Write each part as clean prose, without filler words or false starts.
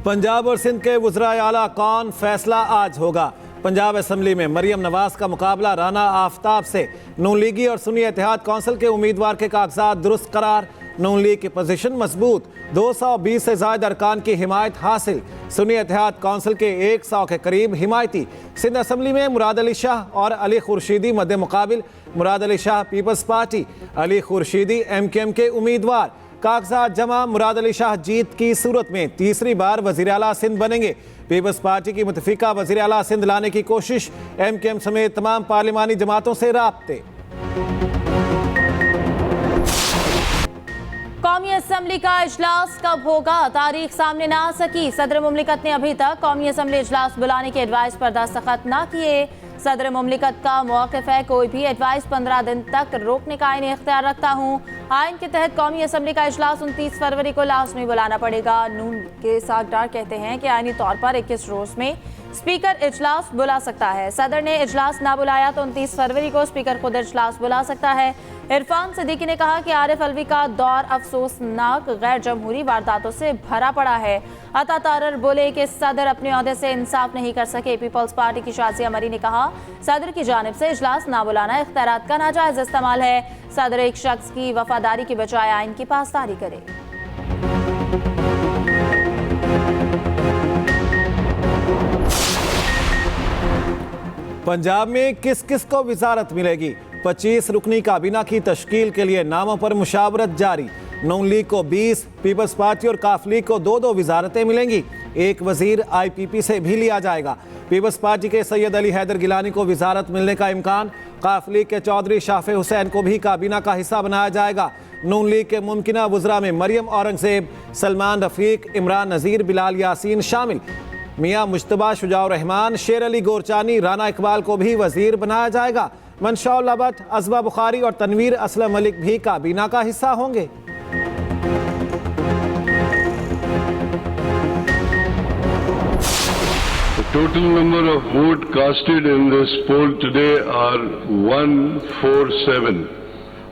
पंजाब और सिंध के वज़राए आला कौन, फैसला आज होगा। पंजाब असेंबली में मरियम नवाज का मुकाबला राना आफ्ताब से। नून लीगी और सुन्नी इत्तेहाद कौंसिल के उम्मीदवार के कागजात दुरुस्त करार। नून लीग की पोजीशन मजबूत, 220 से ज्यादा अरकान की हिमायत हासिल। सुन्नी इत्तेहाद कौंसिल के 100 के करीब हिमायती। सिंध असेंबली में मुराद अली शाह और अली खुर्शीदी मद्दे मुकाबिल। Murad Ali Shah peoples party, Ali Khurshidi MKM के उम्मीदवार। कागजात जमा, मुराद अली शाह जीत की सूरत में तीसरी बार वज़ीर आला सिंध बनेंगे। पीपल्स पार्टी की मुतफिका वज़ीर आला सिंध लाने की कोशिश। MKM समेत तमाम पार्लिमानी जमातों से राब्ते। कौमी असेंबली का इजलास कब होगा, तारीख सामने ना आ सकी। सदर मुमलिकत ने अभी तक कौमी असेंबली इजलास बुलाने के एडवाइस पर दस्तखत ना किए। सदर मुमलिकत का मौक़िफ़ है कोई भी एडवाइस 15 दिन तक रोकने का आईनी इख्तियार रखता हूँ। आइन के तहत कौमी असेंबली का इजलास 29 फरवरी को लाज़मी बुलाना पड़ेगा। नून के सागडार कहते हैं कि आईनी तौर पर 21 रोज़ में स्पीकर इजलास बुला सकता है। सदर ने इजलास ना बुलाया तो 29 फरवरी को स्पीकर खुद इजलास बुला सकता है। इरफान सिद्दीकी ने कहा कि आरिफ अलवी का दौर अफसोसनाक गैर जमहूरी वारदातों से भरा पड़ा है। अता तारर बोले कि सदर अपने ओहदे से इंसाफ नहीं कर सके। पीपल्स पार्टी की शाजिया मरी ने कहा सदर की जानिब से इजलास ना बुलाना इख्तियारात का नाजायज इस्तेमाल है। सदर एक शख्स की वफादारी की बजाय आइन की पासदारी करे। पंजाब में किस किस को वजारत मिलेगी। 25 रुकनी काबीना की तश्कील के लिए नामों पर मुशावरत जारी। नून लीग को 20, पीपल्स पार्टी और काफ लीग को 2-2 वजारतें मिलेंगी। एक वजीर IPP से भी लिया जाएगा। पीपल्स पार्टी के सैयद अली हैदर गिलानी को वजारत मिलने का इम्कान। काफ लीग के चौधरी शाफे हुसैन को भी काबीना का हिस्सा बनाया जाएगा। नून लीग के मुमकिना वज़रा में मरियम औरंगजेब, सलमान रफीक, इमरान नज़ीर, बिलाल यासीन शामिल। मियाँ मुश्तबा, शुजाउर रहमान, शेर अली गोरचानी, राना इकबाल को भी वजीर बनाया जाएगा। मंशौल भट्ट, अज़बा बुखारी और तनवीर असलम मलिक भी काबीना का हिस्सा होंगे। The total number of votes casted in this poll today are 147,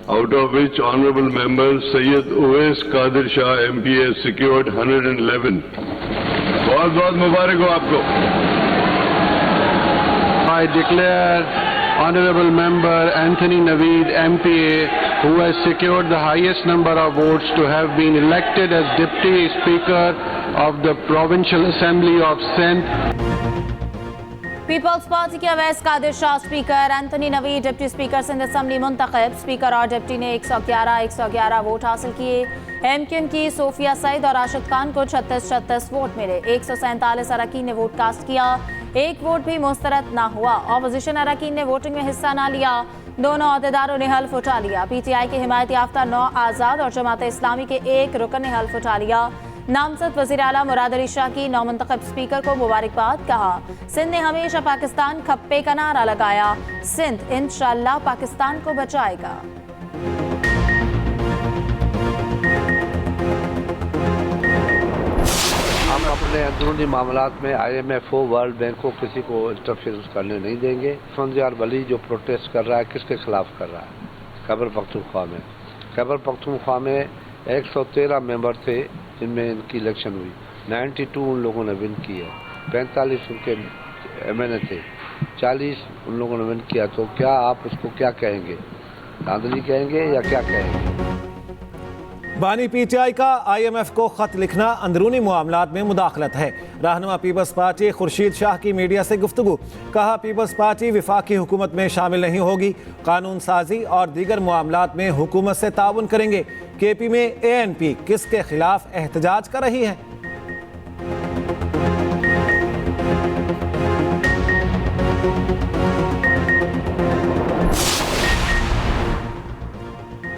out of which Honourable Member Syed Uwais Qadir Shah MP has secured 111. बहुत बहुत मुबारक हो आपको। I declare Honourable Member Anthony Naveed MPA, who has secured the highest number of votes, to have been elected as Deputy Speaker of the Provincial Assembly of Sindh. Peoples party के Awais Qadir Shah speaker, Anthony Naveed deputy speaker Sindh assembly मुंतखब। Speaker और deputy ने 111 vote हासिल किए। MKM की Sophia Saeed और राशिद खान को 36 vote मिले। 147 अरकान ने वोट कास्ट किया। एक वोट भी मुस्तरद ना हुआ। ऑपोजिशन अरकान ने वोटिंग में हिस्सा ना लिया। दोनों अहदेदारों ने हल्फ उठा लिया। PTI के हिमायत याफ्ता 9 आज़ाद और जमात इस्लामी के एक रुकन ने हल्फ उठा लिया। नामजद वज़ीर आला मुराद अली शाह की नौमुंतखब स्पीकर को मुबारकबाद। कहा सिंध ने हमेशा पाकिस्तान खप्पे का नारा लगाया। सिंध इंशाअल्लाह पाकिस्तान को बचाएगा। हम अपने अंदरूनी मामलात में IMF हो, वर्ल्ड बैंक हो, किसी को इंटरफेरेंस करने नहीं देंगे। फंजियार वली जो प्रोटेस्ट कर रहा है, किसके खिलाफ कर रहा है? खैबर पख्तूनख्वा में। खैबर पख्तूनख्वा में 113 मेंबर थे जिनमें इनकी इलेक्शन हुई। 92 उन लोगों ने विन किया। 45 उनके MNA थे। 40 उन लोगों ने विन किया। तो क्या आप उसको क्या कहेंगे? धांधली कहेंगे या क्या कहेंगे? बानी PTI का IMF को खत लिखना अंदरूनी मामलात में मुदाखलत है। रहनुमा पीपल्स पार्टी खुर्शीद शाह की मीडिया से गुफ्तगू। कहा पीपल्स पार्टी विफाकी हुकूमत में शामिल नहीं होगी। कानून साजी और दीगर मामलात में हुकूमत से ताउन करेंगे। KP में ANP किसके खिलाफ एहतजाज कर रही है?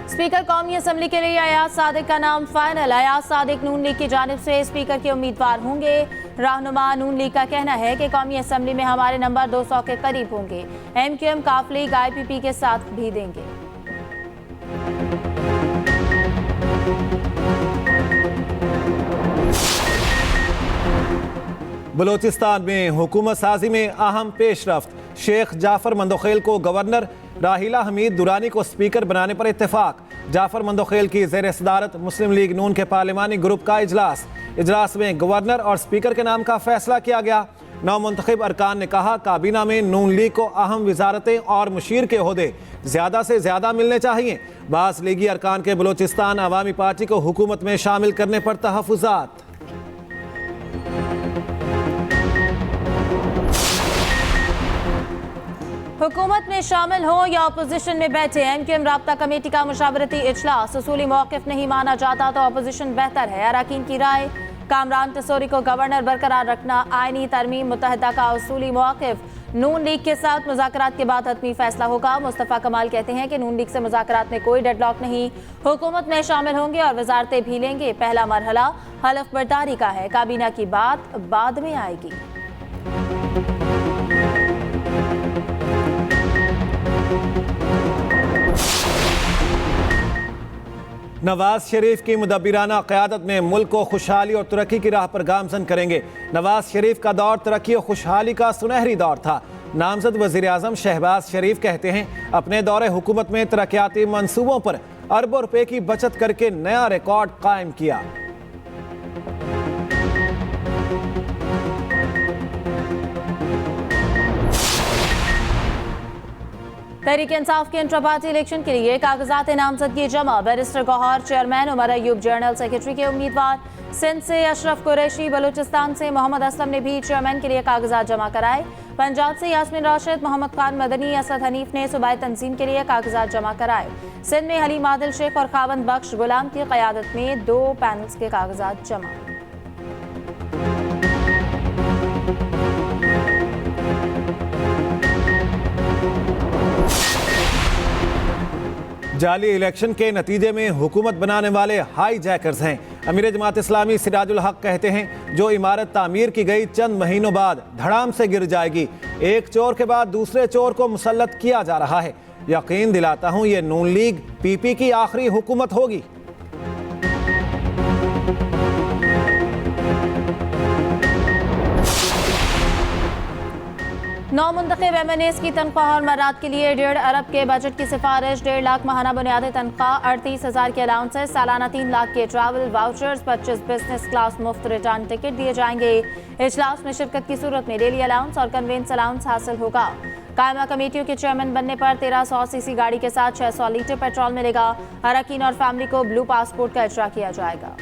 स्पीकर कौमी असेंबली के लिए अयाज सादिक का नाम फाइनल। अयाज सादिक नून लीग की जानिब से स्पीकर के उम्मीदवार होंगे। रहनुमा नून लीग का कहना है कि कौमी असेंबली में हमारे नंबर 200 के करीब होंगे। MKM काफ लीग IPP के साथ भी देंगे। बलोचिस्तान में हुकूमत साजी में अहम पेशरफ्त। शेख जाफर मंदोखेल को गवर्नर, राहिला हमीद दुरानी को स्पीकर बनाने पर इत्तेफाक। जाफर मंदोखेल की ज़ेर सदारत मुस्लिम लीग नून के पार्लिमानी ग्रुप का इजलास में गवर्नर और स्पीकर के नाम का फैसला किया गया। नौमुंतखब अरकान ने कहा काबीना में नून लीग को अहम वजारतें और मुशीर के ओहदे ज़्यादा से ज़्यादा मिलने चाहिए। बास लीगी अरकान के बलोचिस्तान अवामी पार्टी को हुकूमत में शामिल करने पर तहफ़्फ़ुज़ात। हुकूमत में शामिल हो या अपोजिशन में बैठे, एमक्यूएम राब्ता कमेटी का मुशावरती इजलास। उसूली मौक़िफ़ नहीं माना जाता तो अपोजिशन बेहतर है, अरकान की राय। कामरान तसोरी को गवर्नर बरकरार रखना, आईनी तरमीम मुत्तहिदा का उसूली मौक़िफ़। नून लीग के साथ मुज़ाकरात के बाद हतमी फैसला होगा। मुस्तफ़ा कमाल कहते हैं कि नून लीग से मुज़ाकरात में कोई डेडलॉक नहीं, हुकूमत में शामिल होंगे और वजारतें भी लेंगे। पहला मरहला हलफ बर्दारी का है, काबीना की बात बाद में आएगी। नवाज शरीफ की मुदब्बिराना क़यादत में मुल्क को खुशहाली और तरक्की की राह पर गामजन करेंगे। नवाज शरीफ का दौर तरक्की और खुशहाली का सुनहरी दौर था। नामजद वज़ीर आज़म शहबाज शरीफ कहते हैं अपने दौरे हुकूमत में तरक्याती मंसूबों पर अरबों रुपए की बचत करके नया रिकॉर्ड कायम किया। तहरीक इंसाफ के इंट्रा पार्टी इलेक्शन के लिए कागजात नामजदगी जमा। Barrister Gohar chairman, Umar Ayub general secretary के उम्मीदवार। सिंध से अशरफ कुरैशी, बलूचिस्तान से मोहम्मद असलम ने भी चेयरमैन के लिए कागजात जमा कराए। पंजाब से यास्मीन राशिद, मोहम्मद खान मदनी, असद हनीफ ने सूबाई तंजीम के लिए कागजात जमा कराए। सिंध में हलीम आदिल शेख और खावंद बख्श गुलाम की क़यादत में 2 पैनल्स के कागजात जमा। जाली इलेक्शन के नतीजे में हुकूमत बनाने वाले हाई जैकर्स हैं। अमीर जमात इस्लामी सिराजुल हक कहते हैं जो इमारत तामीर की गई चंद महीनों बाद धड़ाम से गिर जाएगी। एक चोर के बाद दूसरे चोर को मुसल्लत किया जा रहा है। यकीन दिलाता हूं ये नून लीग पीपी की आखिरी हुकूमत होगी। नौमुंतखब MNAs की तनख्वाह और मर्रात के लिए 1.5 अरब के बजट की सिफारिश। 1.5 लाख माहाना बुनियादी तनख्वाह, 38,000 के अलाउंसेस, सालाना 3 लाख के ट्रैवल वाउचर्स, 25 बिजनेस क्लास मुफ्त रिटर्न टिकट दिए जाएंगे। इजलास में शिरकत की सूरत में डेली अलाउंस और कन्वेंस अलाउंस हासिल होगा। कायमा कमेटियों के चेयरमैन बनने पर 1300 सीसी गाड़ी के साथ 600 लीटर पेट्रोल मिलेगा। अरकान और फैमिली को ब्लू पासपोर्ट का इजरा किया जाएगा।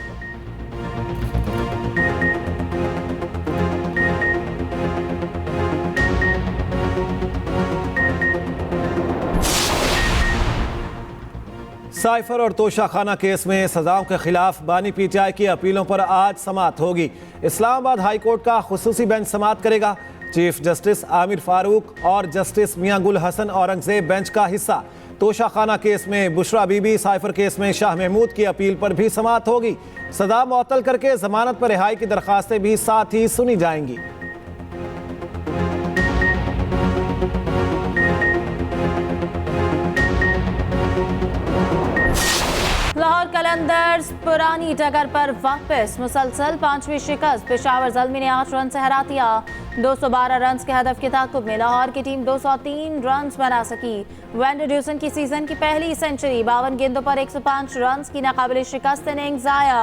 साइफर और तोशाखाना केस में सजाओं के खिलाफ बानी PTI की अपीलों पर आज समाअत होगी। इस्लामाबाद हाई कोर्ट का खुसूसी बेंच समाअत करेगा। चीफ जस्टिस आमिर फारूक और जस्टिस मियां गुल हसन औरंगजेब बेंच का हिस्सा। तोशाखाना केस में बुशरा बीबी, साइफर केस में शाह महमूद की अपील पर भी समाअत होगी। सजा मुअत्तल करके जमानत पर रिहाई की दरखास्तें भी साथ ही सुनी जाएंगी। लाहौर कलंदर्स पुरानी टक्कर पर वापस। मुसलसल 5वीं शिकस्त। पेशावर ज़ल्मी ने 8 रन से हरा दिया। 212 रन के हदफ के ताक़ुब में लाहौर की टीम 203 रन बना सकी। वेंडर ड्यूसन की सीजन की पहली सेंचुरी। 52 गेंदों पर 105 रन की नाकाबिल शिकस्त इनिंग्स आया।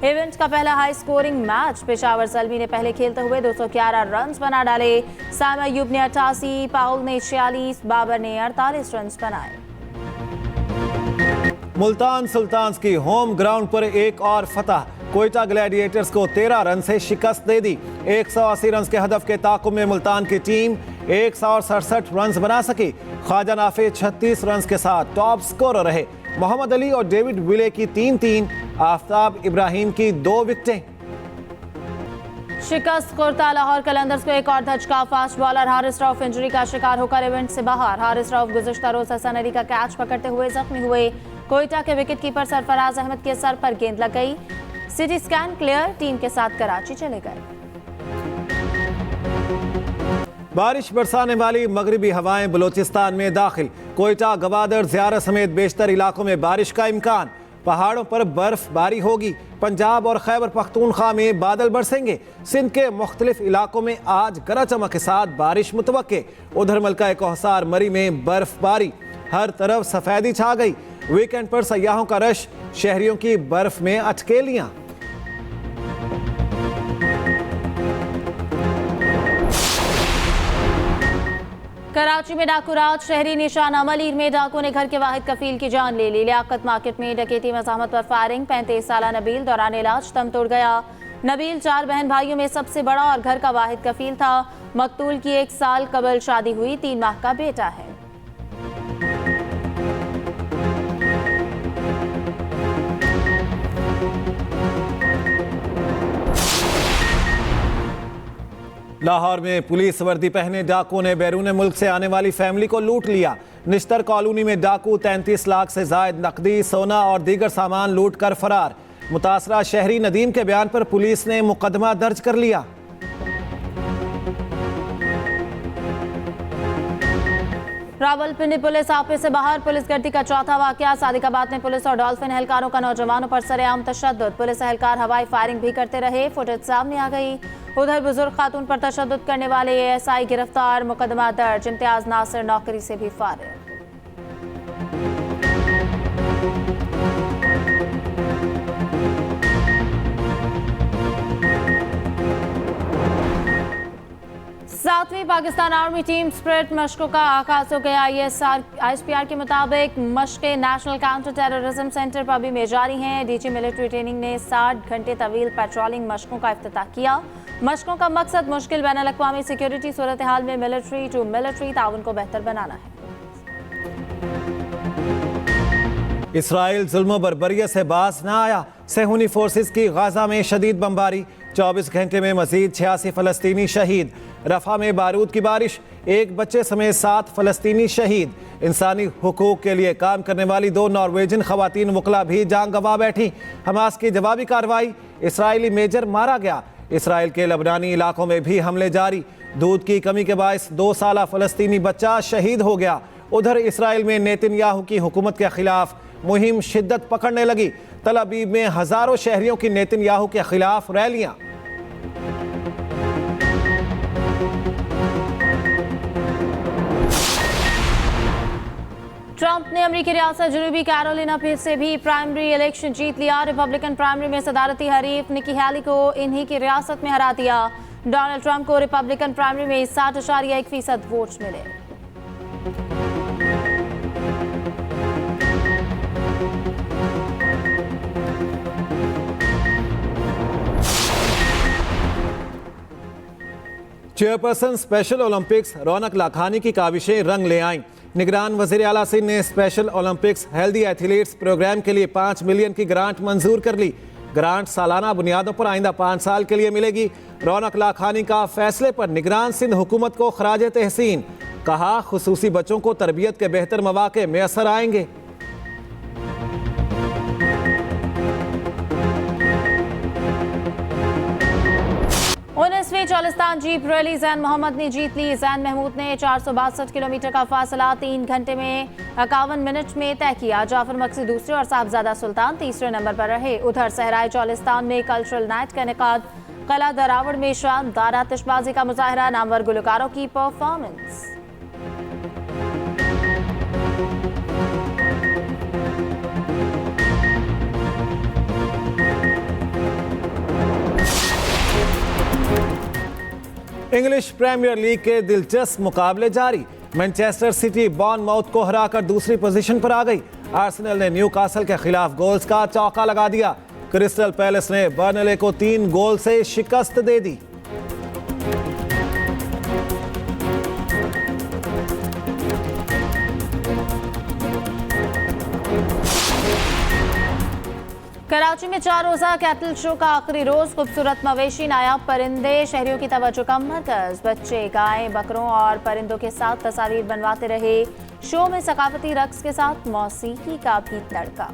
इवेंट का पहला high scoring match. Peshawar Zalmi ने पहले खेलते हुए 211 रन बना डाले। साम अयूब ने 88, पाउल ने 46, बाबर ने 48 रन बनाए। मुल्तान सुल्तान्स की होम ग्राउंड पर एक और फतह। कोयटा ग्लैडिएटर्स को 13 रन से शिकस्त दे दी। 180 रन के हदफ के ताक़ुब में मुल्तान की टीम 167 रन बना सकी। ख्वाजा नाफे 36 रन के साथ टॉप स्कोरर रहे। मोहम्मद अली और डेविड विले की 3-3, आफ्ताब इब्राहिम की 2 विकेटें। शिकस्त खुर्दा। लाहौर कलंदर्स को एक और धचका। Fast bowler Haris Rauf injury का शिकार होकर इवेंट से बाहर। हारिस रऊफ गुज़िश्ता रोज हसन अली का कैच पकड़ते हुए जख्मी हुए। कोयटा के विकेट कीपर सरफराज अहमद के सर पर गेंद लग गई। सिटी स्कैन क्लियर, टीम के साथ कराची चले गए। बारिश बरसाने वाली मगरिबी हवाएं बलोचिस्तान में दाखिल। कोयटा, गवादर, ज़ियारा समेत बेशतर इलाकों में बारिश का इम्कान। पहाड़ों पर बर्फबारी होगी। पंजाब और खैबर पख्तूनख्वा में बादल बरसेंगे। सिंध के मुख्तलिफ इलाकों में आज गरज चमक के साथ बारिश मुतवक्के। उधर मलका कोहसार मरी में बर्फबारी, हर तरफ सफेदी छा गई। वीकेंड पर सयाहों का रश, शहरियों की बर्फ में अटकेलियां। कराची में डाकू राज, शहरी निशाना मलीर में डाकू ने घर के वाहिद कफील की जान ले ली। लियाकत मार्केट में डकैती मज़ाहमत पर फायरिंग, 35 साला नबील दौरान इलाज दम तोड़ गया। नबील 4 बहन भाइयों में सबसे बड़ा और घर का वाहिद कफील था। मकतूल की 1 साल कबल शादी हुई, 3 माह का बेटा है। लाहौर में पुलिस वर्दी पहने डाकुओं ने बैरून मुल्क से आने वाली फैमिली को लूट लिया। निश्तर कॉलोनी में डाकू 33 लाख से जायद नकदी, सोना और दीगर सामान लूट कर फरार। मुतासरा शहरी नदीम के बयान पर पुलिस ने मुकदमा दर्ज कर लिया। रावलपिंडी पुलिस ऑफिस से बाहर पुलिस गर्दी का चौथा वाकया। सादिकाबाद में पुलिस और डॉल्फिन एहलकारों का नौजवानों पर सरेआम तशद्दुद। पुलिस एहलकार हवाई फायरिंग भी करते रहे, फुटेज सामने आ गई। उधर बुजुर्ग खातून पर तशद्दुद करने वाले ASI गिरफ्तार, मुकदमा दर्ज। इम्तियाज नासिर नौकरी से भी फारिग। सातवीं पाकिस्तान आर्मी टीम स्प्रिट मशकों का आगाज हो गया। ISPR के मुताबिक मशकें नेशनल काउंटर टेररिज्म सेंटर पर भी में जारी हैं। DG मिलिट्री ट्रेनिंग ने 60 घंटे तवील पेट्रोलिंग मशकों का इफ्तिताह किया। मशकों का मकसद मुश्किल बैनुल-अक़वामी सिक्योरिटी सूरत हाल में मिलिट्री टू मिलिट्री ताउन को बेहतर बनाना है। इसराइल जुल्म बर्बरियत से बाज ना आया। सेहूनी फोर्सेस की गाजा में शदीद बमबारी, 24 घंटे में मजीद 86 फलस्तीनी शहीद। रफा में बारूद की बारिश, 1 बच्चे समेत 7 फलस्तीनी शहीद। इंसानी हुकूक के लिए काम करने वाली 2 नॉर्वेजियन खवातीन वकला भी जान गंवा बैठी। हमास की जवाबी कार्रवाई, इसराइली मेजर मारा गया। इसराइल के लबनानी इलाकों में भी हमले जारी। दूध की कमी के बायस 2 साला फलस्तीनी बच्चा शहीद हो गया। उधर इसराइल में नेतन्याहू की हुकूमत के खिलाफ मुहिम शिद्दत पकड़ने लगी। तल अबीब में हजारों शहरियों की नेतन्याहू के खिलाफ रैलियां। ट्रंप ने अमेरिकी रियासत जनूबी कैरोलिना से भी प्राइमरी इलेक्शन जीत लिया। रिपब्लिकन प्राइमरी में सदारती हरीफ निकी हैली को इन्हीं की रियासत में हरा दिया। डोनाल्ड ट्रंप को रिपब्लिकन प्राइमरी में 60.1% वोट्स मिले। चेयरपर्सन स्पेशल ओलंपिक्स रौनक लाखानी की काविशें रंग ले आईं। निगरान वज़ीर आला सिंध ने special Olympics healthy athletes programme के लिए 5 मिलियन की ग्रांट मंजूर कर ली। ग्रांट सालाना बुनियादों पर आइंदा 5 साल के लिए मिलेगी। रौनक लाखानी का फैसले पर निगरान सिंध हुकूमत को खराज तहसीन। कहा, खुसूसी बच्चों को तरबियत के बेहतर मौके मैसर आएंगे। उन्नीसवीं चौलिस्तान जीप रैली जैन मोहम्मद ने जीत ली। जैन महमूद ने 462 किलोमीटर का फासला 3 घंटे में 51 मिनट में तय किया। जाफर मक्सी दूसरे और साहबजादा सुल्तान तीसरे नंबर पर रहे। उधर सहराए चौलिस्तान में कल्चरल नाइट का इनेकाद, कला दरावड़ में शानदार आतिशबाजी का मुजाहरा, नामवर गुलकारों की परफॉर्मेंस। इंग्लिश प्रीमियर लीग के दिलचस्प मुकाबले जारी। मैनचेस्टर सिटी बॉर्नमाउथ को हराकर दूसरी पोजीशन पर आ गई। आर्सेनल ने न्यूकासल के खिलाफ गोल्स का चौका लगा दिया। क्रिस्टल पैलेस ने बर्नले को 3 गोल से शिकस्त दे दी। कराची में 4 रोजा कैटल शो का आखिरी रोज। खूबसूरत मवेशी, नायाब परिंदे शहरियों की तवज्जो का मरकज। बच्चे गायें, बकरों और परिंदों के साथ तस्वीर बनवाते रहे। शो में सकाफती रक्स के साथ मौसीकी का भी तड़का।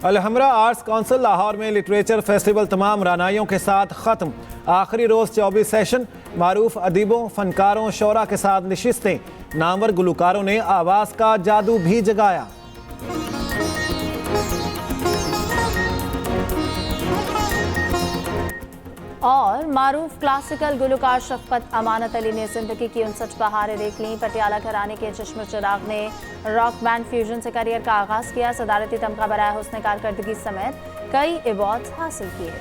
अलहमरा आर्ट्स काउंसिल लाहौर में लिटरेचर फेस्टिवल तमाम रानाइयों के साथ ख़त्म। आखिरी रोज़ 24 सेशन, मारूफ अदीबों, फनकारों, शोरा के साथ नशिस्तें। नामवर गुलकारों ने आवाज़ का जादू भी जगाया। और मारूफ क्लासिकल गुलकार शफकत अमानत अली ने जिंदगी की 59 बहारें देख लीं। पटियाला घराने के चश्म चिराग ने रॉक बैंड फ्यूजन से करियर का आगाज किया। सदारती तमगा बराए हुस्न कारकर्दगी समेत कई अवार्ड्स हासिल किए।